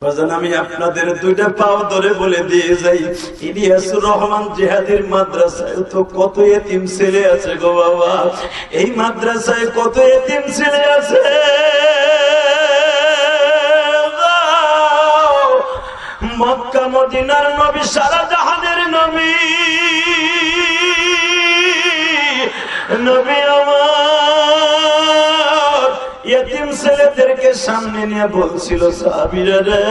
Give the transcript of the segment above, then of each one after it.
আমি আপনাদের দুইটা পাও ধরে বলে দিয়ে যাই, ইলিয়াসুর রহমান জিহাদের মাদ্রাসায় তো কত এতিম ছেলে আছে গো বাবা। এই মাদ্রাসায় কত এতিম ছেলে আছে, মক্কা মদিনার নবী, সারা জাহানের নবী, নবী আমার এতিম ছেলেদেরকে সামনে নিয়ে বলছিল, সাহাবীরা রে,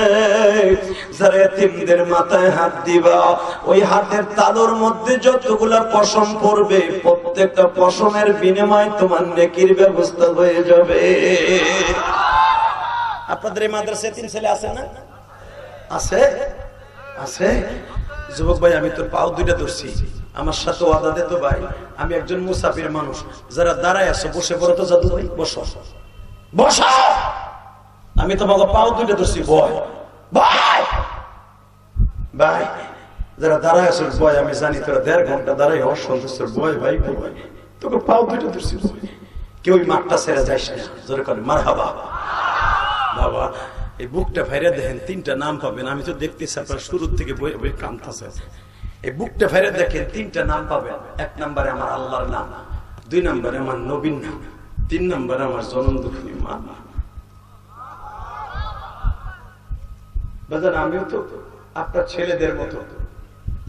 যারা এতিমদের মাথায় হাত দিবা, ওই হাতের তালুর মধ্যে যতগুলা পশম পড়বে, প্রত্যেকটা পশমের বিনিময়ে তোমার নেকির ব্যবস্থা হয়ে যাবে। আপনাদের এই মাদ্রাসায় এতিম ছেলে আছে না? আছে, আছে। যুবক ভাই, আমি তোর পাও দুইটা ধরছি, আমার সাথে ওয়াদা দে তো ভাই, আমি একজন মুসাফির মানুষ, যারা দাঁড়ায় আছো বসে পড়ো তো, জাদু ভাই বসো বসো, আমি তোমাকে পাও দুইটা ধরছি, ভয় ভাই ভাই, যারা দাঁড়ায় আছো ভয়, আমি জানি তোরা 1.5 ঘন্টা দাঁড়াই অসন্তোষ, ভয় ভাই ভয়, তোকে পাও দুইটা ধরছি, কেউ মাঠটা ছেড়ে যাইস না, জোরে করে মারহাবা। বাবা এই বুকটা ফাইরে দেখেন, 3টা নাম পাবেন, আমি তো দেখতেছি আপনার শুরু থেকে বই বই কামতাছে, এই বুকটা ফাইরে দেখেন 3টা নাম পাবেন। 1 নম্বরে আমার আল্লাহর নাম, 2 নম্বরে আমার নবীর নাম, 3 নম্বরে আমার জনম দুঃখিনী মা। বাজান আমিও তো আপনার ছেলেদের মতো,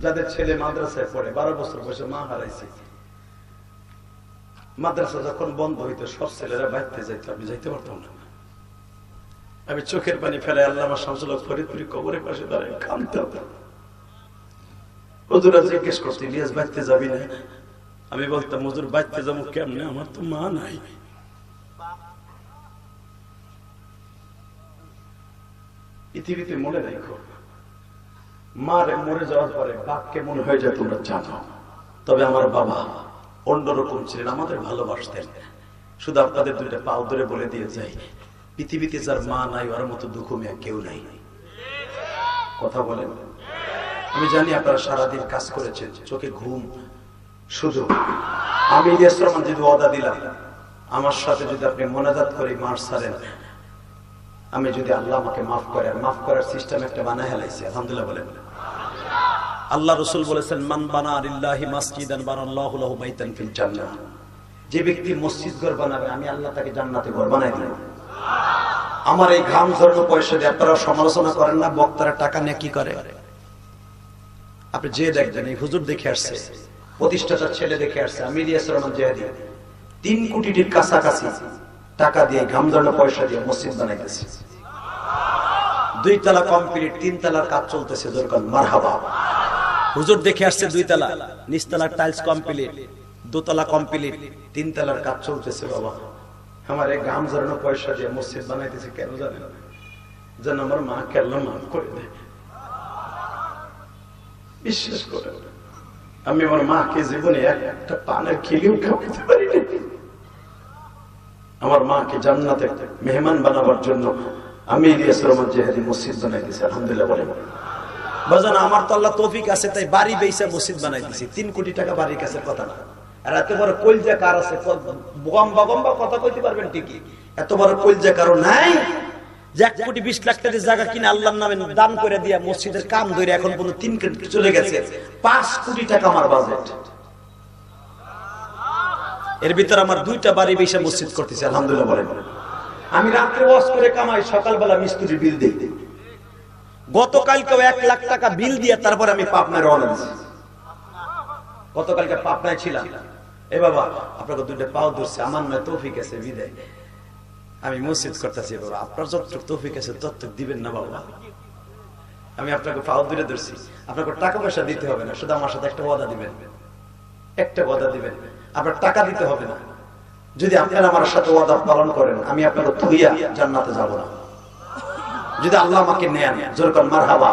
যাদের ছেলে মাদ্রাসায় পড়ে, 12 বছর বয়সে মা হারাইছে, মাদ্রাসা যখন বন্ধ হইতো সব ছেলেরা বাইতে যাইতো, আমি যাইতে পারতাম না, আমি চোখের পানি ফেলে আল্লামা শামসুল হক ফরিদপুরি কবরের পাশে দাঁড়ায় কাঁদতাম। হুজুরা জিজ্ঞেস করতো, ইলিয়াস বাইতে যাবি না? আমি বলতাম, হুজুর বাইতে যাবো কেমনে, আমার তো মা নাই। পৃথিবীতে মনে রাখো, মারে মরে যাওয়ার পরে বাপকে মনে হয়ে যায় তোমরা জানো, তবে আমার বাবা অন্যরকম ছিলেন, আমাদের ভালোবাসতেন। শুধু আপনাদের দুইটা পাও ধরে বলে দিয়ে যাই, পৃথিবীতে যার মা নাই ওর মতো দুঃখ মেয়ে কেউ নাই। কথা বলেন? আমি জানি আপনারা সারাদিন কাজ করেছেন, চোখে ঘুম, শুধু আমি ইলিয়াস রহমান যদি ওয়াদা দিলাম, আমার সাথে যদি আপনি মোনাজাত করে মার ছাড়েন, আমি যদি আল্লাহ আমাকে মাফ করে, মাফ করার সিস্টেম একটা বানায় হেলাইছি, আলহামদুলিল্লাহ বলেন। আল্লাহ রাসূল বলেছেন, মান বানা লিল্লাহি মাসজিদান বানাল্লাহু লাহু বাইতান ফিল জান্নাহ, যে ব্যক্তি মসজিদ ঘর বানাবে, আমি আল্লাহ তাকে জান্নাতে ঘর বানাই দেব। আমার এই ঘাম ঝরানো পয়সা দিয়ে আপনারা সমালোচনা করেন না, বক্তারা টাকা নিয়ে কি করে? আপনি যে দেখবেন, এই হুজুর দেখে আসছে, প্রতিষ্ঠাতার ছেলে দেখে আসছে, আমি ইলিয়াস রহমান জিহাদি 3 কোটির কাছাকাছি টাকা দিয়ে, ঘাম ঝরানো পয়সা দিয়ে মসজিদ বানাইতেছে। 2 তলা কমপ্লিট, 3 তলার কাজ চলতেছে, দরকার মারহাবা। হুজুর দেখে আসছে 2 তলা, নিচতলার টাইলস কমপ্লিট, 2 তলা কমপ্লিট, 3 তলার কাজ চলতেছে। বাবা আমার এই ঘাম ঝরানো পয়সা দিয়ে মসজিদ বানাইতেছে, কেন জানেন? যেন আমার মা আল্লাহ মাফ করে দেয়। বিশ্বাস করে, আমি আমার মাকে জীবনে একটা পানের খিলিও খাওয়াতে পারি না। আমার মাকে জান্নাতে মেহমান বানাবার জন্য আমি ইলিয়াস রহমান জিহাদি মসজিদ বানাইতেছি, আলহামদুলিল্লাহ বলেন। বাজান আমার তো আল্লাহ তৌফিক আছে, তাই বাড়ি বেচা মসজিদ বানাইতেছি। 3 কোটি টাকা বাড়ির কাছের কথা না। আর এত বড় কলজা কার আছে? বগম্বা কথা কইতে পারবেন ঠিকই, এত বড় কলজা কারো নাই যে 1,20,00,000 টাকার জায়গা কিনে আল্লাহর নামে দান করে দিয়া মসজিদের কাম ধরে এখন পর্যন্ত 3 কোটি চলে গেছে। 5 কোটি টাকা আমার বাজেট, এর ভিতর আমার 2টা বাড়ি বেচা মসজিদ করতেছি, আলহামদুলিল্লাহ বলেন। আমি রাত্রে ওয়াজ করে কামাই, সকালবেলা মিস্ত্রি বিল দেই। গতকালকে 1 লাখ টাকা বিল দিয়ে তারপর আমি পাবনায় রওনা দিয়েছি। গতকালকে পাবনায় ছিলাম। এ বাবা আপনাকে 2টা পাও ধরছে, আমার নয় তৌফিক আছে বিদায় আমি মসজিদ করতেছি। বাবা আপনার যতটুকু তৌফিক আছে ততটুক দিবেন না বাবা। আমি আপনাকে পাও ধরে ধরছি, আপনাকে টাকা পয়সা দিতে হবে না, শুধু আমার সাথে একটা ওয়াদা দিবেন, একটা ওয়াদা দিবেন। আপনার টাকা দিতে হবে না, যদি আপনারা আমার সাথে ওয়াদা পালন করেন, আমি আপনাকে থুইয়া জান্নাতে যাব না, যদি আল্লাহ আমাকে নেন। জোর করে মারহাবা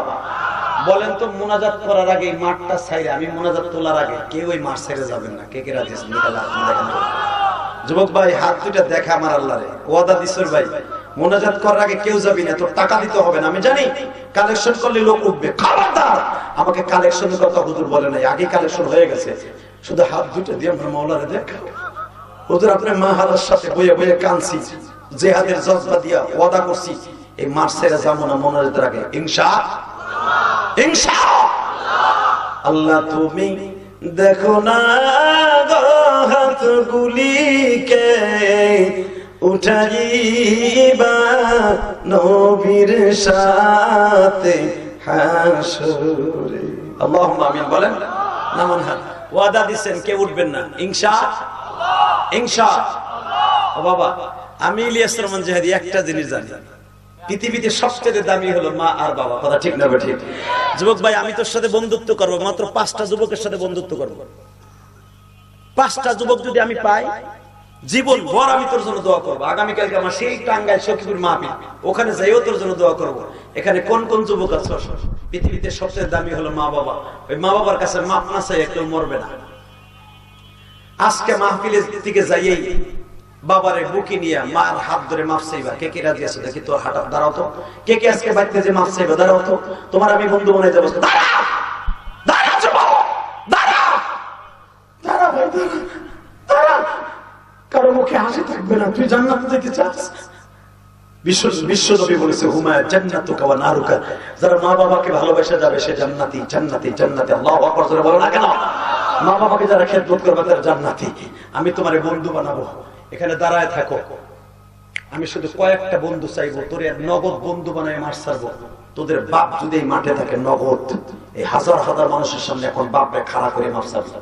বলেন তো। মোনাজাত করার আগে মাঠটা ছাইরে, আমি মোনাজাত তোলার আগে কেউ ওই মাঠ ছেড়ে যাবেন না। কে কে রাজি আছেন? যুবক ভাই হাত দুইটা দেখা, আমার আল্লাহরে ওয়াদা দিছর ভাই, মোনাজাত করার আগে কেউ যাবি না, তোর টাকা দিতে হবে না। আমি জানি কালেকশন করলে লোক উঠবে, খবরদার আমাকে কালেকশনের কথা হুজুর বলে নাই, আগে কালেকশন হয়ে গেছে। শুধু হাত দুইটা দিয়ে আমার মাওলারে দেখা। হুজুর আপনার মা হারার সাথে বইয়ে বইয়ে কাঁদছি, জেহাদের জজবা দিয়া ওয়াদা করছি, এই মার্চের জামুনা মনে রাখে আল্লাহ তুমি দেখো না হাত গুলিকে উঠাইবা নবীর সাথে হাসরে। আল্লাহুম্মা আমিন বলেন। নামান হাত ওয়াদা দিবেন কে উঠবেন না ইনশাআল্লাহ। ও বাবা আমি ইলিয়াস রহমান জাহাদি একটা জিনিস জানি, পৃথিবীতে সবচেয়ে দামি হলো মা আর বাবা। কথা ঠিক না ঠিক? যুবক ভাই আমি তোর সাথে বন্ধুত্ব করবো, মাত্র 5টা যুবকের সাথে বন্ধুত্ব করবো। 5টা যুবক যদি আমি পাই জীবন ভর আমি তোর জন্য দোয়া করবো। আগামীকালকে আমার সেই টাঙ্গাইল সখীপুর মাহফিল, ওখানে যাইও তোর জন্য দোয়া করবো। এখানে কোন কোন যুবক আছে? পৃথিবীতে সবচেয়ে দামি হলো মা বাবা। ওই মা বাবার কাছে মাপ না চাই কেউ মরবে না। আজকে মাহফিলের দিকে যাইয়েই বাবারে বুকে নিয়ে মার হাত ধরে মাপ চাইবা। কে কে রাজি আছে দেখি? তোর হাত দাঁড়াও তো। কে কে আজকে বাড়িতে যে মাপ চাইবা? দাঁড়াও তো। তোমার আমি বন্ধু বানাই যাবো। কারো মুখে হাসি থাকবে না। তুই জান্নাত যেতে চাস? বিশ্বনবী বলেছে হুমায়া জান্নাতুকা ওয়া নারুকা, যারা মা বাবাকে ভালোবেসে যাবে সে জান্নাতি জান্নাতি জান্নাতি। আল্লাহু আকবার জোরে বলো না কেন? মা বাবাকে যারা খেদমত করবে তারা জান্নাতি। আমি তোমারে বন্ধু বানাবো, এখানে দাঁড়ায় থাকো। আমি শুধু কয়েকটা বন্ধু চাইবো, তোর নগদ বন্ধু বানাই মার ছাড়বো। তোদের বাপ যদি এই মাঠে থাকে নগদ এই হাজার হাজার মানুষের সামনে এখন বাপরে খাড়া করে মাপ চাবি,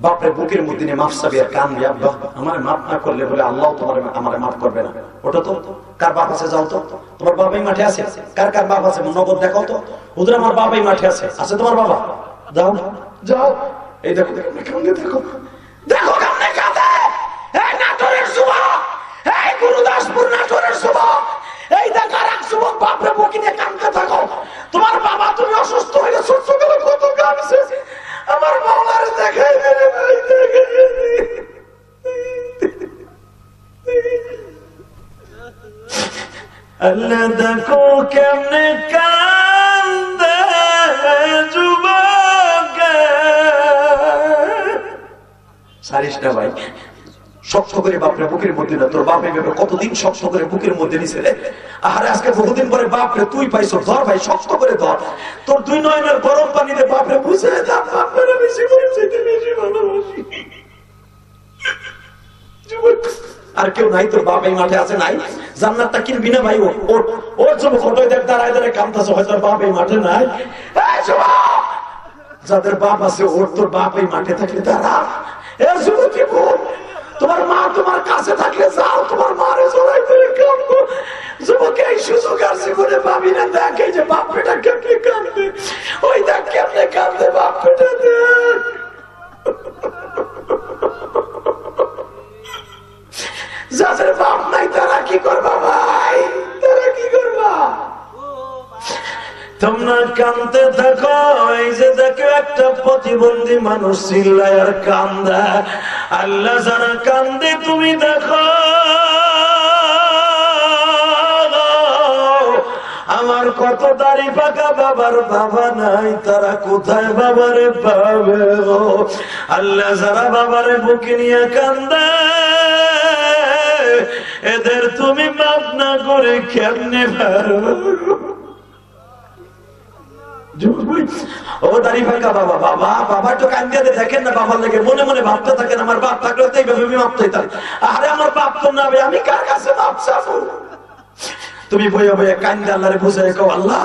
বাপরে বুকের মধ্যে নিয়ে মাপ চাবি আর কান দিয়ে আব্বা আমার মাফ না করলে বলে আল্লাহ তোমার আমার মাফ করবে না। ওটা তো কার বাপ আছে? যাও তো। তোমার বাবাই মাঠে আছে? কার কার বাপ আছে নগদ দেখাও তো। হুজুর আমার বাবাই মাঠে আছে। আছে তোমার বাবা? যাও যাও। এই দেখো কেমনে দেখো দেখো কেমনে কাঁদে। এই নাটোরের যুবক, এই গুরুদাসপুর নাটোরের যুবক, এই দেখ আর এক যুবক বাপরে বুকে নিয়ে কাঁদতে থাকো। তোমার বাবা তুমি অসুস্থ হয়ে সুস্থ করে কত কাঁদছে। আমার মাওলারে দেখাই দিলে ভাই দেখাই। আল্লাহ দেখো কেমনে কান্দে যুবক। সারিস না ভাই, শক্ত করে বাপরে বুকের মধ্যে না। তোর বাপ এইভাবে কতদিন শক্ত করে বুকের মধ্যে নিছে রে। আরে আজকে বহুদিন পরে বাপরে তুই পাইছো, ধর ভাই শক্ত করে ধর। তোর দুই নয়নের গরম পানিতে বাপরে বুঝে যা, বাপরে বেশি বেশি ভালোবাসি। আর কেউ নাই? তোর বাপ এই মাঠে আছে নাই? জান্নাতটা কিনবি না ভাই? ওর যুবক ফটোয় দেখ দাঁড়ায় দাঁড়ায় কামতাছে, হয়তো বাপ এই মাঠে নাই। যাদের বাপ আছে ওর তোর বাপ এই মাঠে থাকলে দাঁড়া। তোমার মা তোমার কাছে থাকলে যাও, তোমার মারে জড়াই করে কাঁদবো। যুবক এই সুযোগ আর জীবনে পাবি না। দেখ এই যে বাপ বেটা কেমনে কাঁদবে, ওই দেখ কেমনে কাঁদবে বাপ বেটা দেখ। যাদের বাপ নাই তারা কি করবা ভাই? তারা কি করবা? তোমরা কাঁদতে থাকো। এই যে দেখো একটা প্রতিবন্ধী মানুষ চিল্লায় আর কান্দা। আল্লাহ যারা কান্দে তুমি দেখো। আমার কত দাড়ি পাকা বাবার বাবা নাই, তারা কোথায় বাবারে পাবে? আল্লাহ যারা বাবারে বুকে নিয়ে কান্দে এদের তুমি মাফ না করে কেমনে পারো? ও দাড়ি ফাঁকা বাবা, বাবা বাবা তো কান্দিয়াতে দেখেন না, বাবার লেগে মনে মনে ভাবতে থাকেন আমার বাপ থাকলে তো এইভাবে মাপ চাইতাম। আরে আমার বাপ তো না, আমি কার কাছে মাপ চাবো? তুমি বইয়া বইয়া কান্দে আল্লাহরে বুঝাই কও, আল্লাহ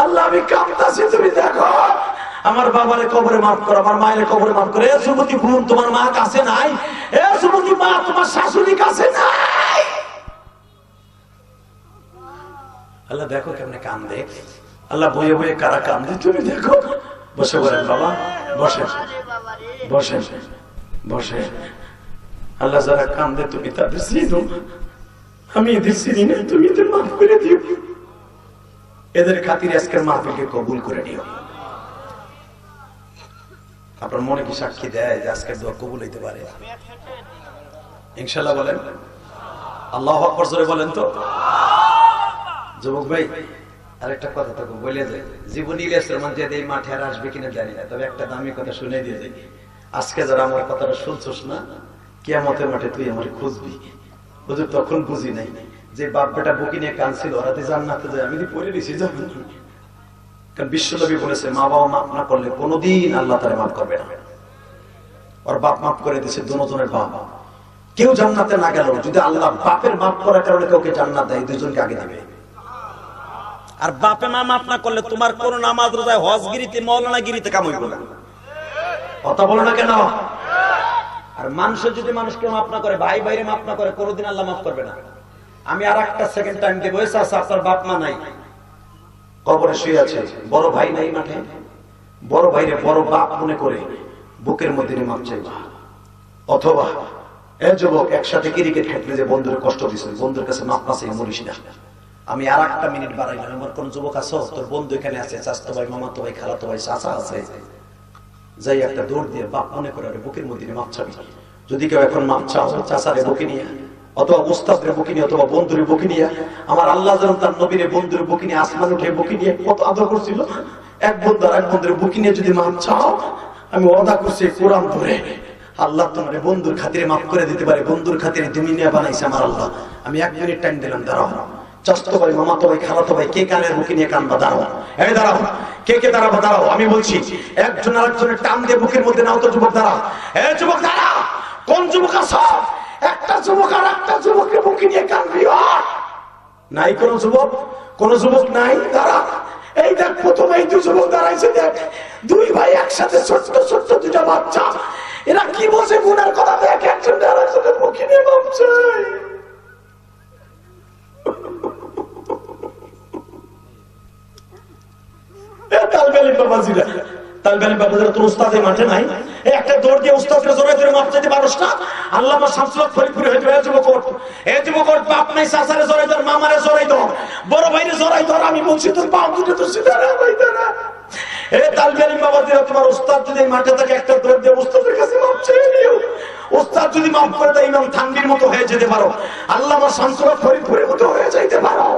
আল্লাহ আমি কাঁদতাছি, তুমি দেখো আমার বাবারে কবরে মাফ করো, আমার মায়ের কবরে মাফ করো। এ যুবতী বোন তোমার মা কাছে নাই? এ যুবতী মা তোমার শাশুড়ি কাছে নাই? আল্লাহ দেখো কেমনে কান্দে। আল্লাহ বইয়ে বইয়ে কারা কান্দে তুমি দেখো। বসে বলেন বাবা, বসে বসে বসে। আল্লাহ যারা কান্দে তুমি তাদের চিনো, আমি এদের চিনি না, তুমি এদের মাফ করে দিও। এদের খাতিরে আজকের মাহফিলকে কবুল করে নিও। আপনার মনে কি সাক্ষী দেয় যে আজকের দোয়া কবুল হইতে পারে? ইনশাআল্লাহ বলেন। আল্লাহু আকবার জোরে বলেন তো। যুবক ভাই আরেকটা কথা তো বলে যায়, জীবন ইলিয়াস রহমান যে এই মাঠে আর আসবে কিনা জানি না, তবে একটা দামি কথা শুনে দিয়ে যাই। আজকে যারা আমার কথাটা শুনছস না, কিয়ামতের মাঠে তুই আমার খুঁজবি। হুজুর তখন বুঝি নাই, যে বাপ বেটা বুকি নিয়ে কাঁদছিল ওরা জান্নাতে যায়, আমি পড়ে দিছি জানেন। কারণ বিশ্বনবী বলেছে মা বাবা মাফ না করলে কোনোদিন আল্লাহ তাআলা মাফ করবে না। ওর বাপ মাফ করে দিয়েছে, দুজনের বাপ। কেউ জান্নাতে না গেল যদি আল্লাহ বাপের মাফ করার কারণে কাউকে জান্নাত দেয়, দুজনকে আগে দিবে। আর বাপে মা মাফ না করলে তোমার কোন নামাজ রোজা হজগিরিতে মৌলানাগিরিতে কাম হইব না। কথা বলো না কেন? আর মানুষ যদি মানুষকে মাফ না করে, ভাই ভাইরে মাফ না করে, কোনোদিন আল্লাহ মাফ করবে না। আমি আর একটা সেকেন্ড টাইম দেবো, আপনার বাপ মা নাই, কবরে শুয়ে আছে, বড় ভাই নাই মাঠে, বড় ভাইরে বড় বাপ মনে করে বুকের মধ্যে নিয়ে মাপ চাইবা। অথবা এ যুবক একসাথে ক্রিকেট খেলতে যে বন্ধুর কষ্ট দিছে, বন্ধুর কাছে মাপ না চাই মরিস না। আমি আর একটা মিনিট বাড়াইলাম, আমার কোন যুবক আছো, তোর বন্ধু এখানে আছে, চাচাতো ভাই, মামাতো ভাই, খালাতো ভাই, চাচা আছে, যাই একটা দৌড় দিয়ে বাপ মনে করে বুকের মধ্যে মাপ চাবি। যদি কেউ এখন মাপ চাও, চাচারে বুকে নিয়ে অথবা উস্তাদের বুকে নিয়ে অথবা বন্ধুর বুকে নিয়ে, আমার আল্লাহ যেন তার নবীর বন্ধুর বুকে নিয়ে আসমান উঠে বুকে নিয়ে কত আদর করছিল। এক বন্ধু আর এক বন্ধুর বুকে নিয়ে যদি মাপ চাও, আমি ওয়াদা করছি কোরআন ধরে আল্লাহ তোমার বন্ধুর খাতিরে মাফ করে দিতে পারে। বন্ধুর খাতিরে দুনিয়া বানাইছে আমার আল্লাহ। আমি 1 মিনিট টাইম দিলাম, দাঁড়াও। চাচাতো ভাই, মামাতো ভাই, খালাতো ভাই, কে কানের বুকে নিয়ে কানবা? দাঁড়াও, এই দাঁড়াও, কে কে দাঁড়াবো? দাঁড়াও, আমি বলছি একজন আরেকজনের টান দিয়ে বুকের মধ্যে নাও তো। যুবক দাঁড়া, এই যুবক দাঁড়া। কোন যুবক আছো? একটা যুবক আর একটা যুবকের বুকে নিয়ে কানবি নাই? কোন যুবক? কোন যুবক নাই? দাঁড়া। এই দেখ প্রথমে এই 2 যুবক দাঁড়াইছে, দেখ 2 ভাই একসাথে, ছোট্ট ছোট্ট 2টা বাচ্চা। এরা কি বলছে গুনার কথা? দেখ একজন আরেকজনের বুকে নিয়ে ভাবছে। তালবেলি বাবাজিরা, তালবেলি বাবাজিরা, তোর উস্তাদের মাঠে নাই? একটা দৌড় দিয়ে উস্তাদকে জড়াই ধরে মাপ চাইতে পারোস না? আল্লামা শামসুল হক ফরিদপুরে হয়ে যাবে। যুবক বাপ নাই, চাচারে জড়াই ধর, মামারে জড়াই ধর, বড় ভাইরে জড়াই ধর। আমি বলছি তোর পা দুটো তো সিধা না ভাই, দাঁড়া। তালবেলি বাবাজিরা, তোমার উস্তাদ যদি মাঠে থাকে একটা দৌড় দিয়ে উস্তাদের কাছে মাপ চেয়ে নিও। উস্তাদ যদি মাফ করে দেয়, ইমাম থানভীর মতো হয়ে যেতে পারো, আল্লামা শামসুল হক ফরিদপুরের মতো হয়ে যাইতে পারো।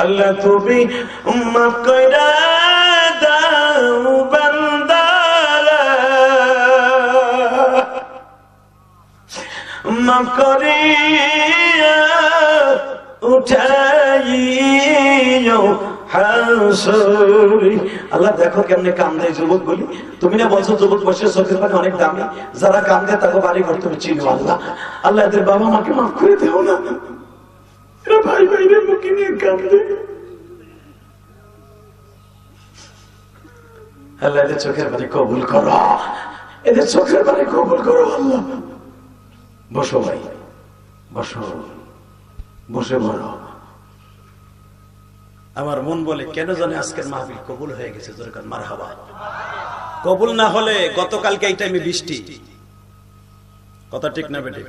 আল্লাহ তুমি মাফ কইরা দাও বান্দারা, মাফ করিয়া উঠাইও হাসরে। আল্লাহ দেখো কেমনে কান্দে যুবক বলি। তুমি না বলছো যুবক বসে চোখের পানি অনেক দামি, যারা কান্দে তাকে বাড়ি ঘর তুমি চিনো। আল্লাহ, আল্লাহ এদের বাবা মাকে মাফ করে দেও না। এরা ভাই ভাইরে বুকে নিয়ে কান্দে। আল্লাহ এদের চোখের পানি কবুল করো, এদের চোখের পানি কবুল করো। আল্লাহ বসো ভাই, বসো, বসে বলো। আমার মন বলে কেন জানে আজকের মাহফিল কবুল হয়ে গেছে। দরকার মারহাবা। কবুল না হলে গতকালকে এই টাইমে বৃষ্টি, কথা ঠিক না বেটে?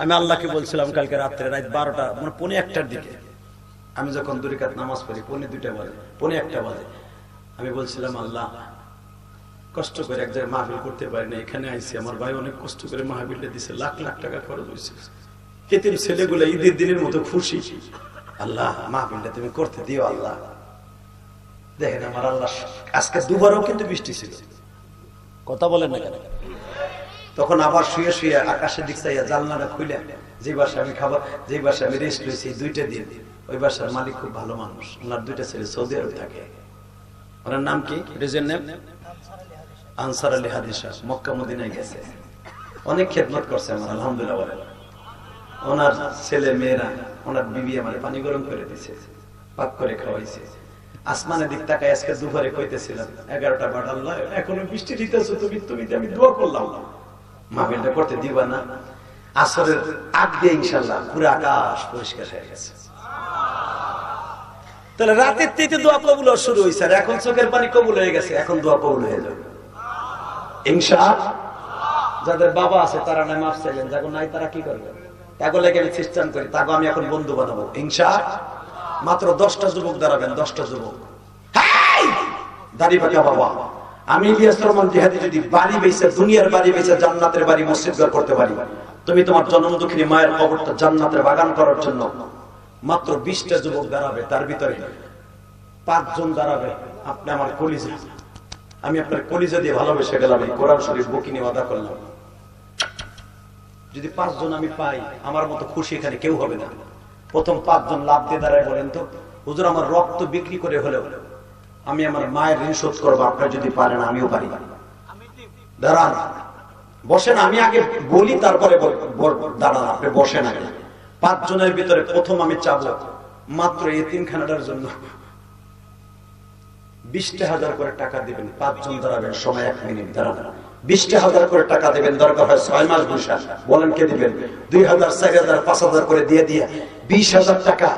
আমি আল্লাহকে বলছিলাম কালকে রাত্রে, রাত 12টা মানে 1:15টার দিকে, আমি যখন 2 রাকাত নামাজ পড়ি, 1:15 বাজে, 1:15 বাজে, আমি বলছিলাম আল্লাহ কষ্ট করে এক জায়গায় মাহফিল করতে পারি না, এখানে আইছি, আমার ভাই অনেক কষ্ট করে মাহফিলটা দিছে, লাখ লাখ টাকা খরচ হয়েছে, এতিম ছেলেগুলো ঈদের দিনের মতো খুশি। আল্লাহ মাহফিলটা তুমি করতে দিও। আল্লাহ দেখেন আমার আল্লাহ আজকে 2বারও কিন্তু বৃষ্টি ছিল, কথা বলেন না কেন? তখন আবার শুয়ে শুয়ে আকাশের দিক চাইয়া জানলাটা খুলে, যে বাসায় আমি খাবার, যে বাসায় আমি রেস্ট লইছি 2টা দিন, ওই বাসার মালিক খুব ভালো মানুষ, ওনার 2টা ছেলে সৌদি আরব থাকে। ওনার নাম কি? আনসার আলী হাদি সাহেব, মক্কা মদিনায় গেছে, অনেক খেদমত করছে আমার, আলহামদুলিল্লাহ বলেন। ওনার ছেলে মেয়েরা, ওনার বিবি আমার পানি গরম করে দিছে, পাক করে খাওয়াইছে। আসমানের দিক তাকায় আজকে দুপুরে কইতেছিলাম 11টা বাজে, আল্লাহ এখনো বৃষ্টি দিতেছো তুমি, আমি দোয়া করলাম মাহফিলটা করতে দিবা না। আসরের আগ দিয়ে ইনশাআল্লাহ পুরো আকাশ পরিষ্কার হয়ে গেছে। তাহলে রাতের থেকে দোয়া কবুল শুরু হয়েছে, আর এখন চোখের পানি কবুল হয়ে গেছে, এখন দোয়া কবুল হয়ে যাবে ইনশাআল্লাহ। যাদের বাবা আছে তারা না মাফ চাইলেন, যাগো নাই তারা কি করবে? তাগো লাগে আমি খ্রিস্টান করি, তাগো আমি এখন বন্ধু বানাবো ইনশাআল্লাহ। মাত্র 10টা যুবক দাঁড়াবেন, 10টা যুবক। দাড়ি পাকা বাবা, আমি ইলিয়াস রহমান জিহাদি যদি বাড়ি বেচে, দুনিয়ার বাড়ি বেচে জান্নাতের বাড়ি মসজিদ ঘর করতে পারি, তুমি তোমার জন্মদুঃখিনী মায়ের কবরটা জান্নাতের বাগান করার জন্য মাত্র 20টা যুবক দাঁড়াবে, তার ভিতরে 5 জন দাঁড়াবে। আপনি আমার কলিজা, আমি আপনার কলিজা দিয়ে ভালোবেসে গেলাম, এই কোরআন শরীফ বুকে নিয়ে ওয়াদা করলাম, যদি 5 জন আমি পাই, আমার মতো খুশি এখানে কেউ হবে না। প্রথম 5 জন লাভ দিয়ে দাঁড়ায় বলেন তো, হুজুর আমার রক্ত বিক্রি করে হলেও আমি আমার মায়ের ঋণ শোধ করবো, আপনারা যদি পারেন আমিও পারি। দাঁড়ান, বসেন, আমি আগে বলি তারপরে দাঁড়ান, আপনি বসেন আগে। 5 জনের ভিতরে প্রথম আমি চাবো মাত্র এতিমখানাটার জন্য 20,000 করে টাকা দিবেন। 5 জন দাঁড়াবেন, সময় 1 মিনিট, দাঁড়ান। 20,000 করে টাকা দিবেন, দরকার হয় 6 মাস বৈশাখ। বলেন কে দিবেন? 2,000, 4,000, 5,000 করে দিয়ে 20,000 টাকা